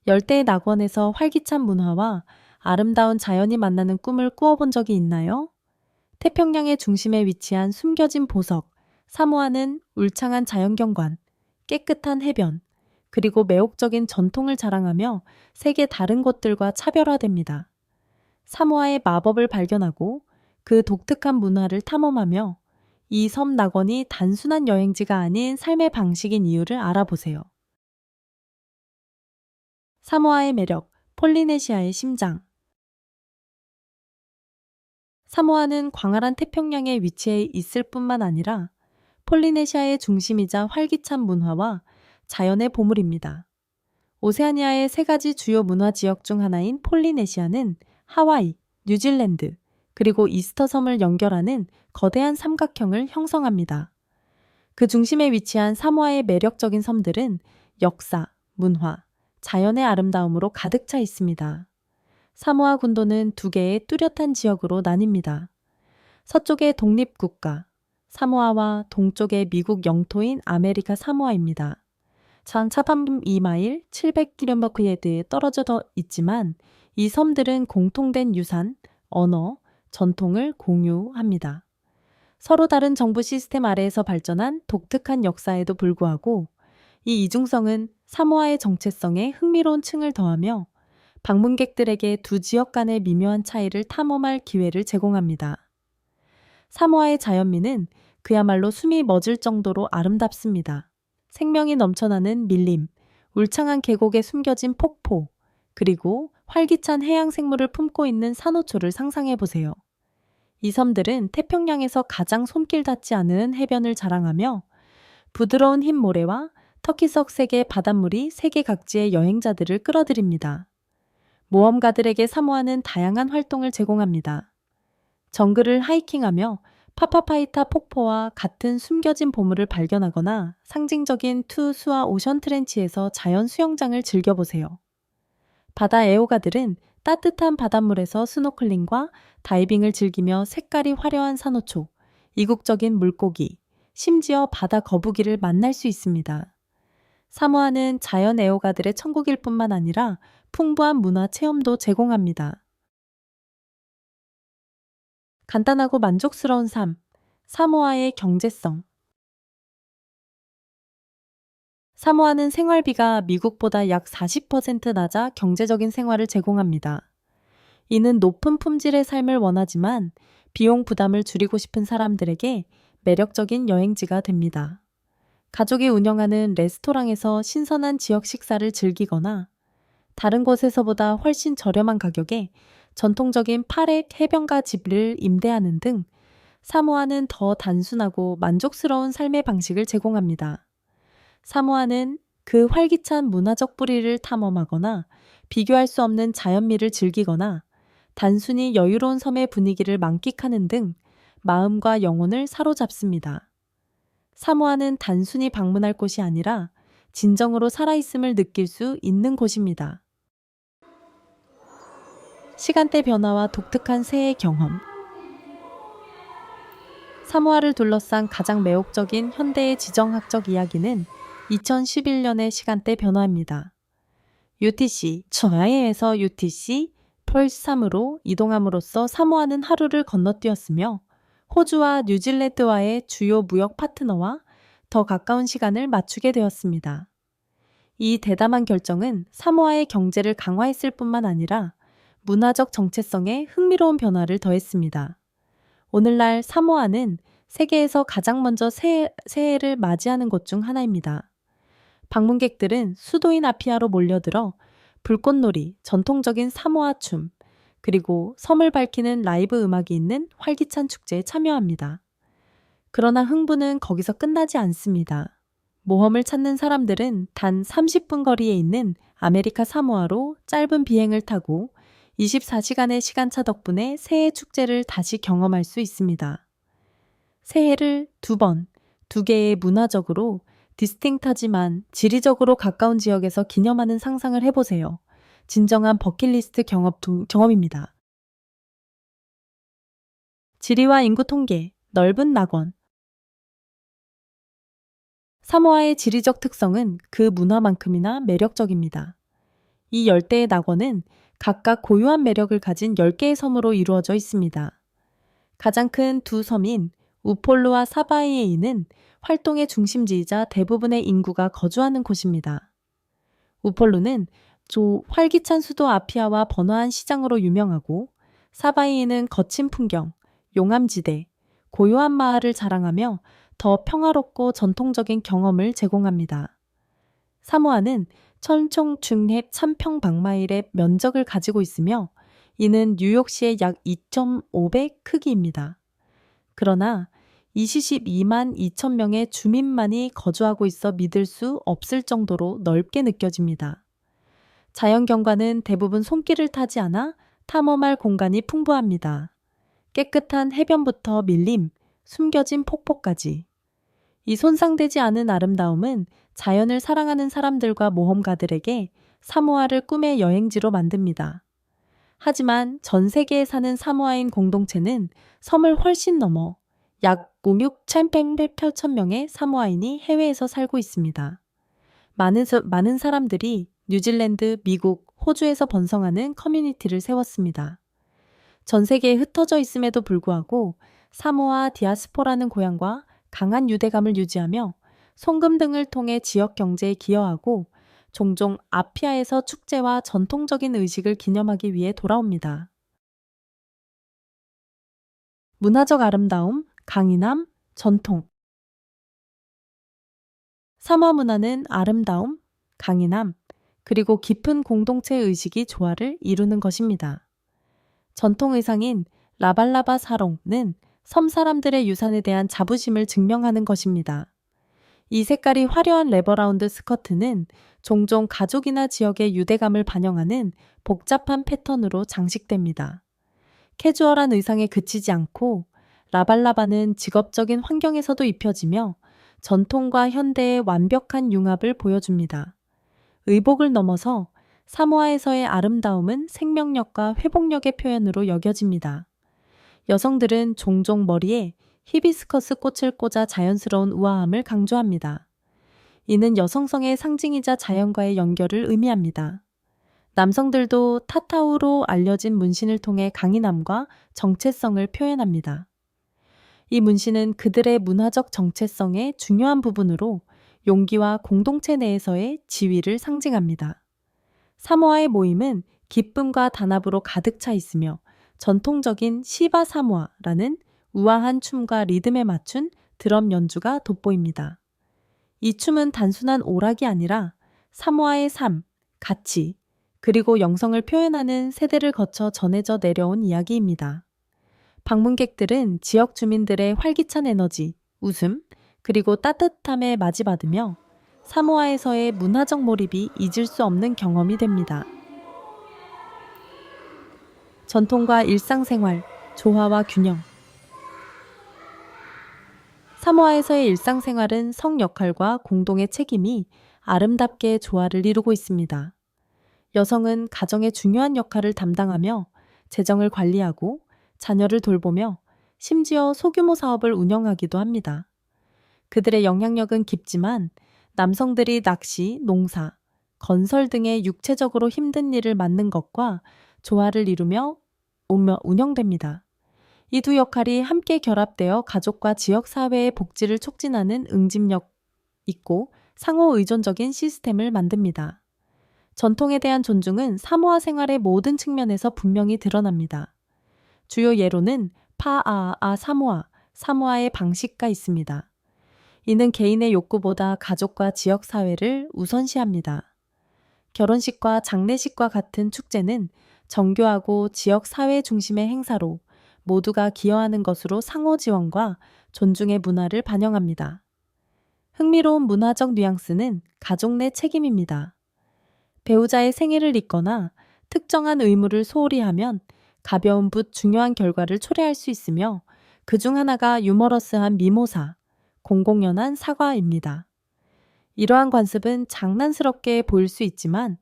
열대의 낙원에서 활기찬 문화와 아름다운 자연이 만나는 꿈을 꾸어본 적이 있나요? 태평양의 중심에 위치한 숨겨진 보석, 사모아는 울창한 자연경관, 깨끗한 해변, 그리고 매혹적인 전통을 자랑하며 세계 다른 곳들과 차별화됩니다. 사모아의 마법을 발견하고 그 독특한 문화를 탐험하며 이 섬 낙원이 단순한 여행지가 아닌 삶의 방식인 이유를 알아보세요. 사모아의 매력, 폴리네시아의 심장. 사모아는 광활한 태평양에 위치해 있을 뿐만 아니라 폴리네시아의 중심이자 활기찬 문화와 자연의 보물입니다. 오세아니아의 세 가지 주요 문화 지역 중 하나인 폴리네시아는 하와이, 뉴질랜드, 그리고 이스터 섬을 연결하는 거대한 삼각형을 형성합니다. 그 중심에 위치한 사모아의 매력적인 섬들은 역사, 문화, 자연의 아름다움으로 가득 차 있습니다. 사모아 군도는 두 개의 뚜렷한 지역으로 나뉩니다. 서쪽의 독립국가, 사모아와 동쪽의 미국 영토인 아메리카 사모아입니다. 장차밤 2마일 700km에 떨어져 있지만 이 섬들은 공통된 유산, 언어, 전통을 공유합니다. 서로 다른 정부 시스템 아래에서 발전한 독특한 역사에도 불구하고 이 이중성은 사모아의 정체성에 흥미로운 층을 더하며 방문객들에게 두 지역 간의 미묘한 차이를 탐험할 기회를 제공합니다. 사모아의 자연미는 그야말로 숨이 멎을 정도로 아름답습니다. 생명이 넘쳐나는 밀림, 울창한 계곡에 숨겨진 폭포, 그리고 활기찬 해양 생물을 품고 있는 산호초를 상상해 보세요. 이 섬들은 태평양에서 가장 손길 닿지 않은 해변을 자랑하며 부드러운 흰 모래와 터키석 색의 바닷물이 세계 각지의 여행자들을 끌어들입니다. 모험가들에게 사모아는 다양한 활동을 제공합니다. 정글을 하이킹하며 파파파이타 폭포와 같은 숨겨진 보물을 발견하거나 상징적인 투수와 오션 트렌치에서 자연 수영장을 즐겨보세요. 바다 애호가들은 따뜻한 바닷물에서 스노클링과 다이빙을 즐기며 색깔이 화려한 산호초, 이국적인 물고기, 심지어 바다 거북이를 만날 수 있습니다. 사모아는 자연 애호가들의 천국일 뿐만 아니라 풍부한 문화 체험도 제공합니다. 간단하고 만족스러운 삶, 사모아의 경제성. 사모아는 생활비가 미국보다 약 40% 낮아 경제적인 생활을 제공합니다. 이는 높은 품질의 삶을 원하지만 비용 부담을 줄이고 싶은 사람들에게 매력적인 여행지가 됩니다. 가족이 운영하는 레스토랑에서 신선한 지역 식사를 즐기거나 다른 곳에서보다 훨씬 저렴한 가격에 전통적인 파렉 해변가 집을 임대하는 등 사모아는 더 단순하고 만족스러운 삶의 방식을 제공합니다. 사모아는 그 활기찬 문화적 뿌리를 탐험하거나 비교할 수 없는 자연미를 즐기거나 단순히 여유로운 섬의 분위기를 만끽하는 등 마음과 영혼을 사로잡습니다. 사모아는 단순히 방문할 곳이 아니라 진정으로 살아있음을 느낄 수 있는 곳입니다. 시간대 변화와 독특한 새해 경험. 사모아를 둘러싼 가장 매혹적인 현대의 지정학적 이야기는 2011년의 시간대 변화입니다. UTC, 청하에에서 UTC 펄스 3으로 이동함으로써 사모아는 하루를 건너뛰었으며 호주와 뉴질랜드와의 주요 무역 파트너와 더 가까운 시간을 맞추게 되었습니다. 이 대담한 결정은 사모아의 경제를 강화했을 뿐만 아니라 문화적 정체성에 흥미로운 변화를 더했습니다. 오늘날 사모아는 세계에서 가장 먼저 새해를 맞이하는 곳 중 하나입니다. 방문객들은 수도인 아피아로 몰려들어 불꽃놀이, 전통적인 사모아 춤, 그리고 섬을 밝히는 라이브 음악이 있는 활기찬 축제에 참여합니다. 그러나 흥부는 거기서 끝나지 않습니다. 모험을 찾는 사람들은 단 30분 거리에 있는 아메리카 사모아로 짧은 비행을 타고 24시간의 시간차 덕분에 새해 축제를 다시 경험할 수 있습니다. 새해를 두 개의 문화적으로 디스팅트하지만 지리적으로 가까운 지역에서 기념하는 상상을 해보세요. 진정한 버킷리스트 경험입니다. 지리와 인구 통계, 넓은 낙원. 사모아의 지리적 특성은 그 문화만큼이나 매력적입니다. 이 열대의 낙원은 각각 고유한 매력을 가진 10개의 섬으로 이루어져 있습니다. 가장 큰 두 섬인 우폴루와 사바이에이는 활동의 중심지이자 대부분의 인구가 거주하는 곳입니다. 우폴루는 활기찬 수도 아피아와 번화한 시장으로 유명하고, 사바이에는 거친 풍경, 용암지대, 고요한 마을을 자랑하며 더 평화롭고 전통적인 경험을 제공합니다. 사모아는 천총 중립 3평방마일의 면적을 가지고 있으며 이는 뉴욕시의 약 2.5배 크기입니다. 그러나 22만 2천 명의 주민만이 거주하고 있어 믿을 수 없을 정도로 넓게 느껴집니다. 자연경관은 대부분 손길을 타지 않아 탐험할 공간이 풍부합니다. 깨끗한 해변부터 밀림, 숨겨진 폭포까지. 이 손상되지 않은 아름다움은 자연을 사랑하는 사람들과 모험가들에게 사모아를 꿈의 여행지로 만듭니다. 하지만 전 세계에 사는 사모아인 공동체는 섬을 훨씬 넘어 약 5억 1,800천 명의 사모아인이 해외에서 살고 있습니다. 많은 사람들이 뉴질랜드, 미국, 호주에서 번성하는 커뮤니티를 세웠습니다. 전 세계에 흩어져 있음에도 불구하고 사모아 디아스포라는 고향과 강한 유대감을 유지하며 송금 등을 통해 지역 경제에 기여하고 종종 아피아에서 축제와 전통적인 의식을 기념하기 위해 돌아옵니다. 문화적 아름다움, 강인함, 전통. 사모아 문화는 아름다움, 강인함, 그리고 깊은 공동체 의식이 조화를 이루는 것입니다. 전통 의상인 라발라바 사롱은 섬 사람들의 유산에 대한 자부심을 증명하는 것입니다. 이 색깔이 화려한 레버라운드 스커트는 종종 가족이나 지역의 유대감을 반영하는 복잡한 패턴으로 장식됩니다. 캐주얼한 의상에 그치지 않고 라발라바는 직업적인 환경에서도 입혀지며 전통과 현대의 완벽한 융합을 보여줍니다. 의복을 넘어서 사모아에서의 아름다움은 생명력과 회복력의 표현으로 여겨집니다. 여성들은 종종 머리에 히비스커스 꽃을 꽂아 자연스러운 우아함을 강조합니다. 이는 여성성의 상징이자 자연과의 연결을 의미합니다. 남성들도 타타우로 알려진 문신을 통해 강인함과 정체성을 표현합니다. 이 문신은 그들의 문화적 정체성의 중요한 부분으로 용기와 공동체 내에서의 지위를 상징합니다. 사모아의 모임은 기쁨과 단합으로 가득 차 있으며 전통적인 시바 사모아라는 우아한 춤과 리듬에 맞춘 드럼 연주가 돋보입니다. 이 춤은 단순한 오락이 아니라 사모아의 삶, 가치, 그리고 영성을 표현하는 세대를 거쳐 전해져 내려온 이야기입니다. 방문객들은 지역 주민들의 활기찬 에너지, 웃음, 그리고 따뜻함에 맞이받으며 사모아에서의 문화적 몰입이 잊을 수 없는 경험이 됩니다. 전통과 일상생활, 조화와 균형. 사모아에서의 일상생활은 성 역할과 공동의 책임이 아름답게 조화를 이루고 있습니다. 여성은 가정의 중요한 역할을 담당하며 재정을 관리하고 자녀를 돌보며 심지어 소규모 사업을 운영하기도 합니다. 그들의 영향력은 깊지만 남성들이 낚시, 농사, 건설 등의 육체적으로 힘든 일을 맡는 것과 조화를 이루며 운영됩니다. 이 두 역할이 함께 결합되어 가족과 지역사회의 복지를 촉진하는 응집력 있고 상호 의존적인 시스템을 만듭니다. 전통에 대한 존중은 사모아 생활의 모든 측면에서 분명히 드러납니다. 주요 예로는 파아아 사모아, 사모아의 방식가 있습니다. 이는 개인의 욕구보다 가족과 지역사회를 우선시합니다. 결혼식과 장례식과 같은 축제는 정교하고 지역사회 중심의 행사로 모두가 기여하는 것으로 상호 지원과 존중의 문화를 반영합니다. 흥미로운 문화적 뉘앙스는 가족 내 책임입니다. 배우자의 생일을 잇거나 특정한 의무를 소홀히 하면 가벼운 붓 중요한 결과를 초래할 수 있으며 그 중 하나가 유머러스한 미모사, 공공연한 사과입니다. 이러한 관습은 장난스럽게 보일 수 있지만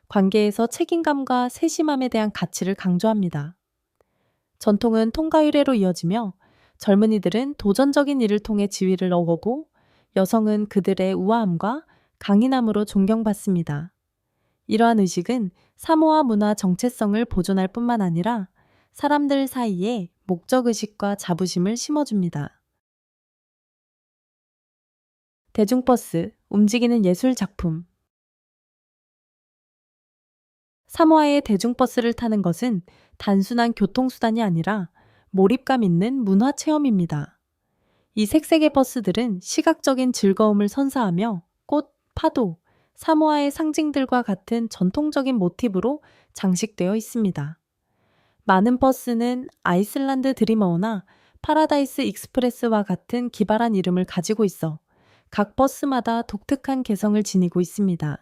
관계에서 책임감과 세심함에 대한 가치를 강조합니다. 전통은 통과 의례로 이어지며 젊은이들은 도전적인 일을 통해 지위를 얻고 여성은 그들의 우아함과 강인함으로 존경받습니다. 이러한 의식은 사모아 문화 정체성을 보존할 뿐만 아니라 사람들 사이에 목적의식과 자부심을 심어줍니다. 대중버스, 움직이는 예술 작품. 사모아의 대중버스를 타는 것은 단순한 교통수단이 아니라 몰입감 있는 문화 체험입니다. 이 색색의 버스들은 시각적인 즐거움을 선사하며 꽃, 파도, 사모아의 상징들과 같은 전통적인 모티브로 장식되어 있습니다. 많은 버스는 아이슬란드 드리머나 파라다이스 익스프레스와 같은 기발한 이름을 가지고 있어 각 버스마다 독특한 개성을 지니고 있습니다.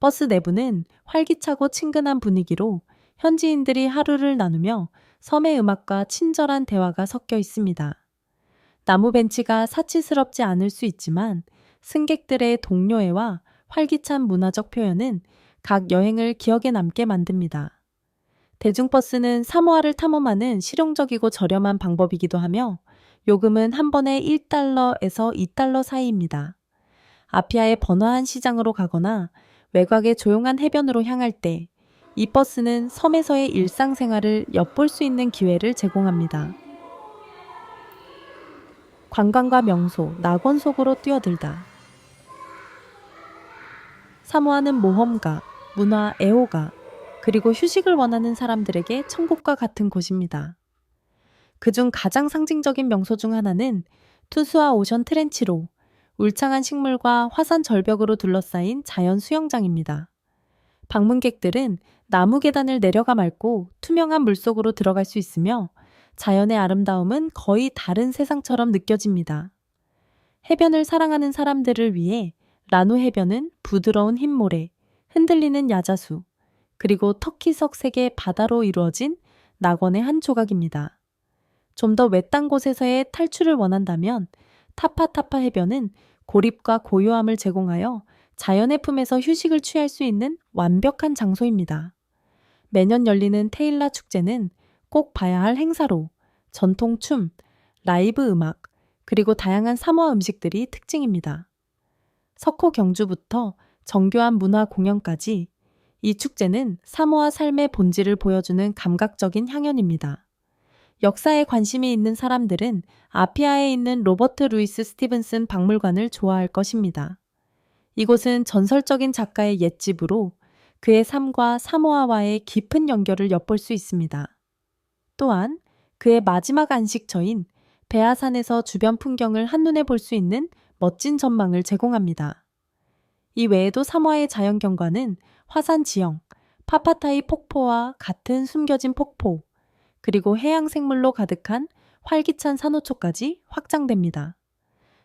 버스 내부는 활기차고 친근한 분위기로 현지인들이 하루를 나누며 섬의 음악과 친절한 대화가 섞여 있습니다. 나무 벤치가 사치스럽지 않을 수 있지만 승객들의 동료애와 활기찬 문화적 표현은 각 여행을 기억에 남게 만듭니다. 대중버스는 사모아를 탐험하는 실용적이고 저렴한 방법이기도 하며 요금은 한 번에 1달러에서 2달러 사이입니다. 아피아의 번화한 시장으로 가거나 외곽의 조용한 해변으로 향할 때 이 버스는 섬에서의 일상생활을 엿볼 수 있는 기회를 제공합니다. 관광과 명소, 낙원 속으로 뛰어들다. 사모아는 모험가, 문화 애호가, 그리고 휴식을 원하는 사람들에게 천국과 같은 곳입니다. 그중 가장 상징적인 명소 중 하나는 투스와 오션 트렌치로 울창한 식물과 화산 절벽으로 둘러싸인 자연 수영장입니다. 방문객들은 나무 계단을 내려가 밟고 투명한 물속으로 들어갈 수 있으며 자연의 아름다움은 거의 다른 세상처럼 느껴집니다. 해변을 사랑하는 사람들을 위해 라누 해변은 부드러운 흰 모래, 흔들리는 야자수, 그리고 터키석 색의 바다로 이루어진 낙원의 한 조각입니다. 좀 더 외딴 곳에서의 탈출을 원한다면 타파타파 해변은 고립과 고요함을 제공하여 자연의 품에서 휴식을 취할 수 있는 완벽한 장소입니다. 매년 열리는 테일라 축제는 꼭 봐야 할 행사로 전통 춤, 라이브 음악, 그리고 다양한 사모아 음식들이 특징입니다. 석호 경주부터 정교한 문화 공연까지 이 축제는 사모아 삶의 본질을 보여주는 감각적인 향연입니다. 역사에 관심이 있는 사람들은 아피아에 있는 로버트 루이스 스티븐슨 박물관을 좋아할 것입니다. 이곳은 전설적인 작가의 옛집으로 그의 삶과 사모아와의 깊은 연결을 엿볼 수 있습니다. 또한 그의 마지막 안식처인 베아산에서 주변 풍경을 한눈에 볼 수 있는 멋진 전망을 제공합니다. 이 외에도 사모아의 자연경관은 화산 지형, 파파타이 폭포와 같은 숨겨진 폭포, 그리고 해양 생물로 가득한 활기찬 산호초까지 확장됩니다.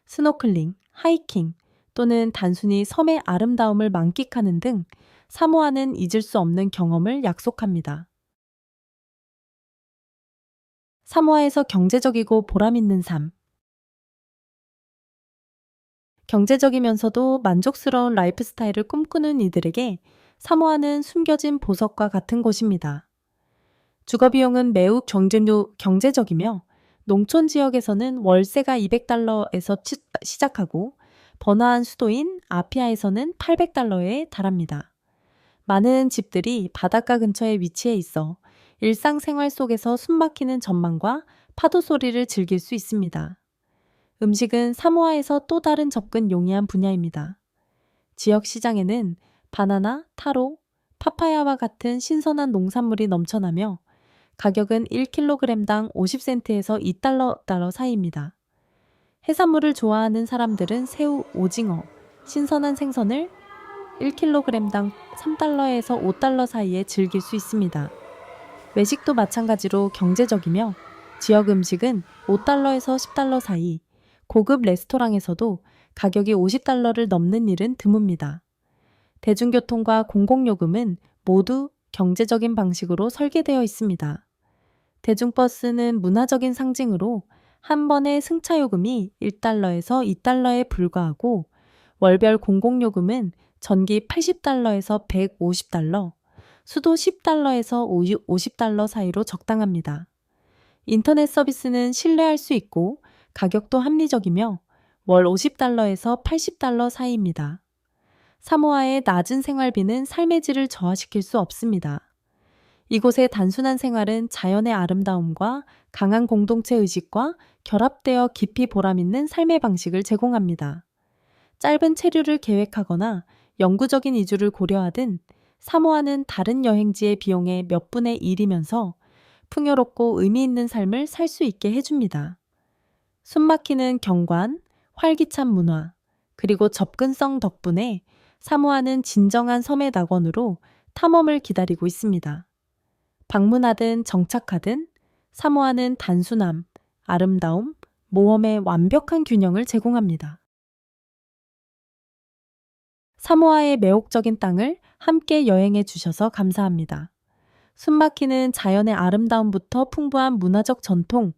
스노클링, 하이킹 또는 단순히 섬의 아름다움을 만끽하는 등 사모아는 잊을 수 없는 경험을 약속합니다. 사모아에서 경제적이고 보람있는 삶. 경제적이면서도 만족스러운 라이프 스타일을 꿈꾸는 이들에게 사모아는 숨겨진 보석과 같은 곳입니다. 주거 비용은 매우 경제적이며 농촌 지역에서는 월세가 200달러에서 시작하고 번화한 수도인 아피아에서는 800달러에 달합니다. 많은 집들이 바닷가 근처에 위치해 있어 일상생활 속에서 숨막히는 전망과 파도 소리를 즐길 수 있습니다. 음식은 사모아에서 또 다른 접근 용이한 분야입니다. 지역 시장에는 바나나, 타로, 파파야와 같은 신선한 농산물이 넘쳐나며 가격은 1kg당 50센트에서 2달러 사이입니다. 해산물을 좋아하는 사람들은 새우, 오징어, 신선한 생선을 1kg당 3달러에서 5달러 사이에 즐길 수 있습니다. 외식도 마찬가지로 경제적이며 지역 음식은 5달러에서 10달러 사이, 고급 레스토랑에서도 가격이 50달러를 넘는 일은 드뭅니다. 대중교통과 공공요금은 모두 경제적인 방식으로 설계되어 있습니다. 대중버스는 문화적인 상징으로 한 번의 승차 요금이 1달러에서 2달러에 불과하고 월별 공공요금은 전기 80달러에서 150달러, 수도 10달러에서 50달러 사이로 적당합니다. 인터넷 서비스는 신뢰할 수 있고 가격도 합리적이며 월 50달러에서 80달러 사이입니다. 사모아의 낮은 생활비는 삶의 질을 저하시킬 수 없습니다. 이곳의 단순한 생활은 자연의 아름다움과 강한 공동체 의식과 결합되어 깊이 보람있는 삶의 방식을 제공합니다. 짧은 체류를 계획하거나 영구적인 이주를 고려하든 사모아는 다른 여행지의 비용의 몇 분의 1이면서 풍요롭고 의미 있는 삶을 살 수 있게 해줍니다. 숨막히는 경관, 활기찬 문화, 그리고 접근성 덕분에 사모아는 진정한 섬의 낙원으로 탐험을 기다리고 있습니다. 방문하든 정착하든 사모아는 단순함, 아름다움, 모험의 완벽한 균형을 제공합니다. 사모아의 매혹적인 땅을 함께 여행해 주셔서 감사합니다. 숨막히는 자연의 아름다움부터 풍부한 문화적 전통,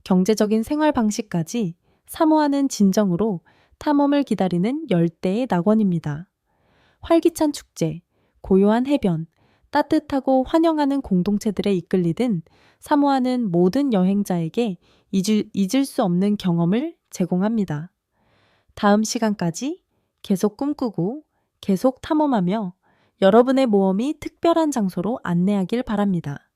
경제적인 생활 방식까지 사모아는 진정으로 탐험을 기다리는 열대의 낙원입니다. 활기찬 축제, 고요한 해변, 따뜻하고 환영하는 공동체들에 이끌리든 사모아는 모든 여행자에게 잊을 수 없는 경험을 제공합니다. 다음 시간까지 계속 꿈꾸고 계속 탐험하며 여러분의 모험이 특별한 장소로 안내하길 바랍니다.